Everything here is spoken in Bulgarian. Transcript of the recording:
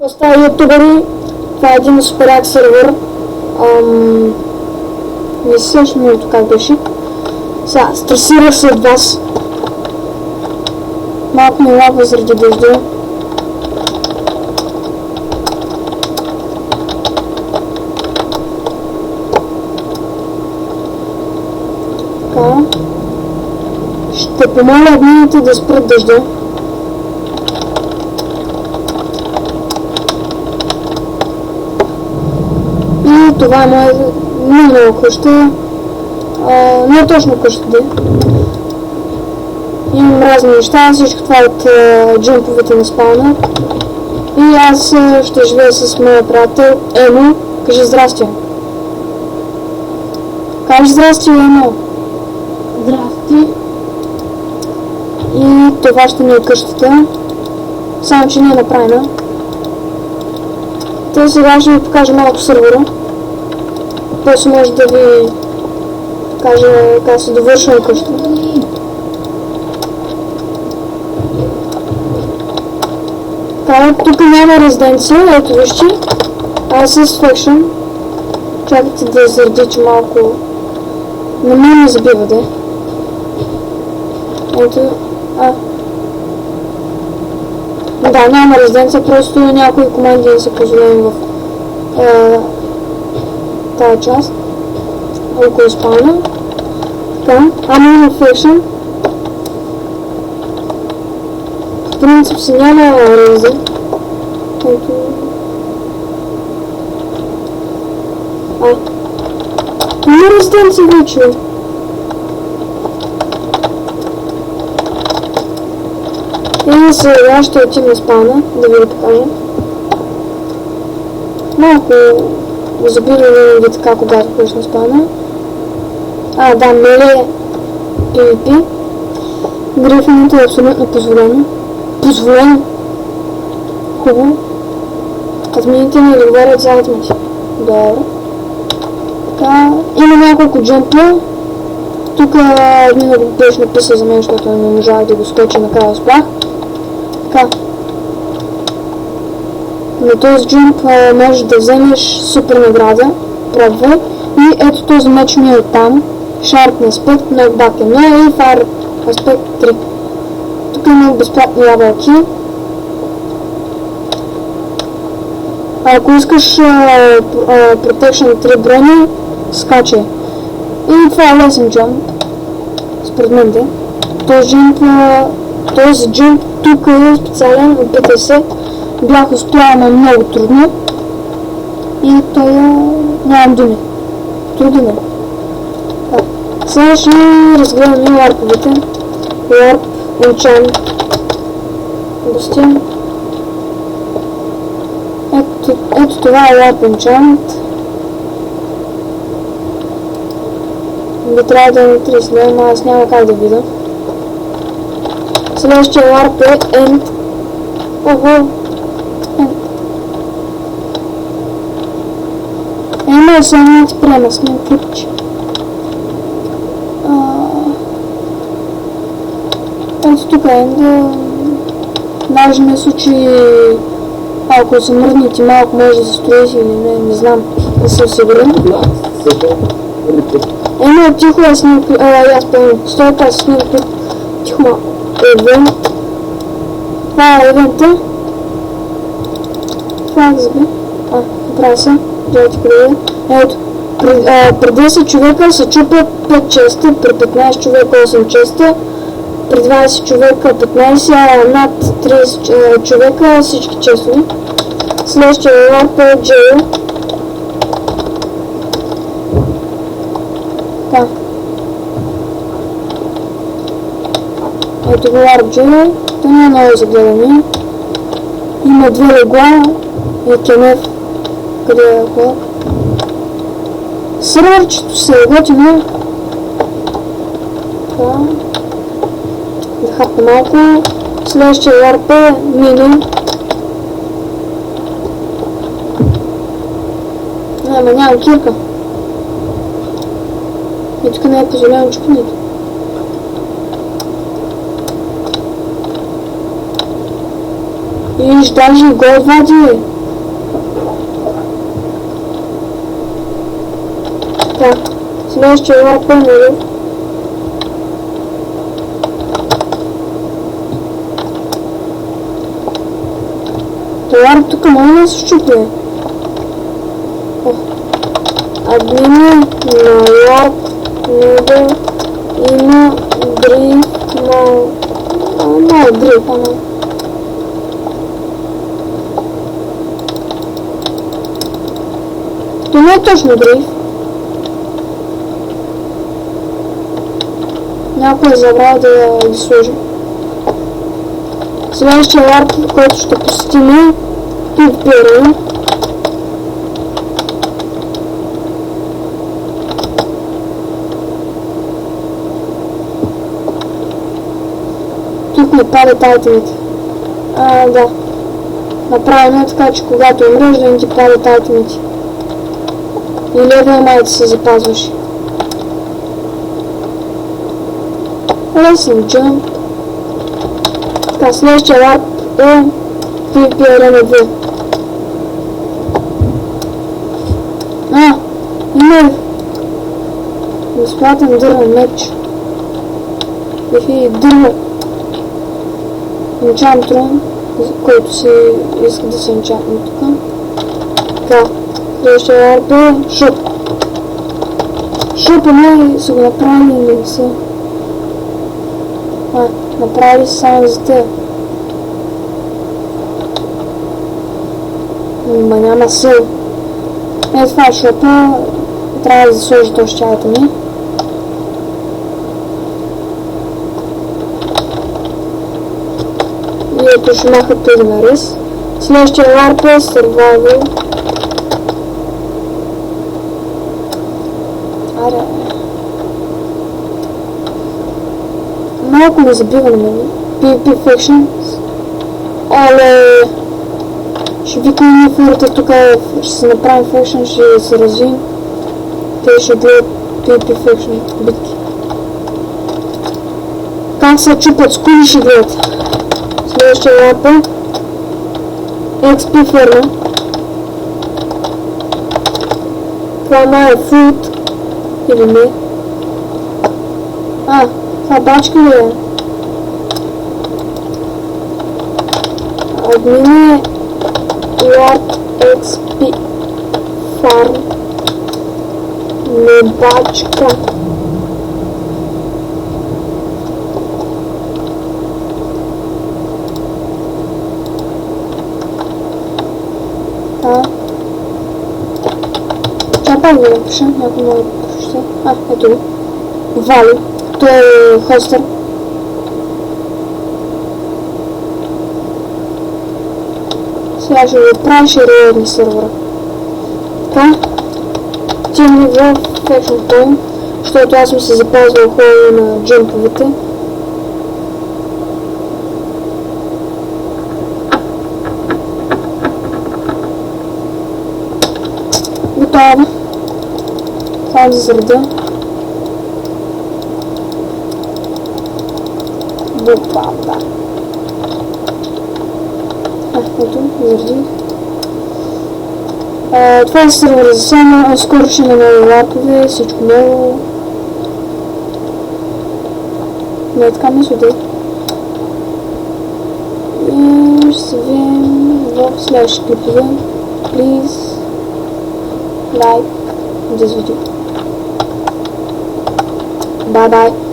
Става ютубери, това е един супер як сервер. Не се сещам минуто как беше. Сега, стресирах се от вас. Малко ми лапва заради дъжда. Така. Ще помоля админите да спрат дъжда. И това е моя къща. Не точно къщата. Имам разни неща, всичко това от джамповете на спауна. И аз ще живея с моя приятел Емо. Кажи здрасти. Кажи здрасти, Емо. Здрасти. И това ще ми е къщата. Само че не е направена. Та сега ще ви покажа малко сервера. После може да ви кажа как се довършва къщата. Тук няма резиденция, ето вижте. Satisfaction. Чакайте да заради, че малко на мен не забива, да. Ето, да, няма резиденция, просто някои команди не са позволени в тази част. Около спауна. Така, Satisfaction. В принцип си няма рези. Ето. Има резиденция вече. И сега ще отидем на спауна, да ви го покажа. Малко забираме ви така, когато ходиш на спауна. Да, меле PvP. Грифането е абсолютно позволено. Позволено. Хубаво. Админите не договорят за адмити. Добре. Така, има няколко джампа. Тук един го беше написал за мен, защото не можах да го скоча, накрая успях. Така. На този джамп можеш да вземеш супер награда. Пробвай. И ето този меч ми е там. Sharp аспект, knockback 1 и Fire аспект 3. Тук има безплатни ябълки. Ако искаш Protection 3 брони, скачай. И това е лесен джамп. Според мен да. Този джамп тук е специален, опитай се. Бях успяла, но много трудно. И той нямам думи. Трудно е. Сега ще разгледаме ларповете. Ларп, enchant. Достигам. Ето това е ларп enchant. Би трябва да е на 30, но аз няма как да видя. Следващия ларп е end. Ого! Има само ти приема с мен клипче. Ето тук е важен случай, ако се мръднати малко може да се строиш или не знам, не съм сигурен. Тихо, аз пълно. Стой пас, снимам тук. Тихо малко. Евент. Това е евента. Това е да заби. Направя се. Гледайте къде е. Ето. При 10 човека се чупят 5 честа, при 15 човека 8 честа, при 20 човека 15, а над 30 човека всички честове. Следващия ларп е Jail. Така. Ето го ларп Jail. То не е много загледане. Има две легла и кенеф. Къде е хора? Сървърчето се е готино. Така. Да хапна малко. Следващия ларп е Мини. Нямам кирка. И тук не е позволено чупането. Виж, даже голд вади. Така, следващия ларп е нали? Това тук може да се щупи. Админи на ларп не има дриф на дриф, ама. То не е точно дриф. Някой е забрал да ги сложи. Следващия ларп, който ще посетим е PvP. Тук не падат айтемите. Да. Направено е така, че когато умреш да не ти падат айтемите. И левел май да се запазваш. Лесен джъмп. Така, следващия ларп е PvP Arena 2. Има безплатен дървен меч. Дърва. Енчантрон, който си иска да се енчантне тук. Така, следващия ларп е шоп. Шопа не са го направили или не са. Направили само за те. Ма няма сил. Това е шопа. Трябва да сложите още айтеми. И ето ще махат тези на рис. Следващия ларп е Survival. Аре. Малко ме забива на мен. PvP Factions. Але ще викаме хората тук, ще се направим Faction, ще се развием. Те ще гледат PvP Faction битки. Как се чупат с кули ще гледат. Следващия ларп е XP ферма. Това май е food или не? Това бачка ли е? Админи ларп XP фарм. Не бачка. Чакай да напиша, някой може да прочете. Ето го. Вали. Той е хостър. Сега ще го правиш и реални сервера. Така. Отиваме в Faction Point, защото аз съм се запазвал хора на джъмповете. Готово. Само да заредя. Буквата. Ето, заредих. Това е сервер за само, скоро ще има нови лапове, всичко ново. Не, така мисля да. И ще се видим в следващите клипове. Please like this video. Bye bye.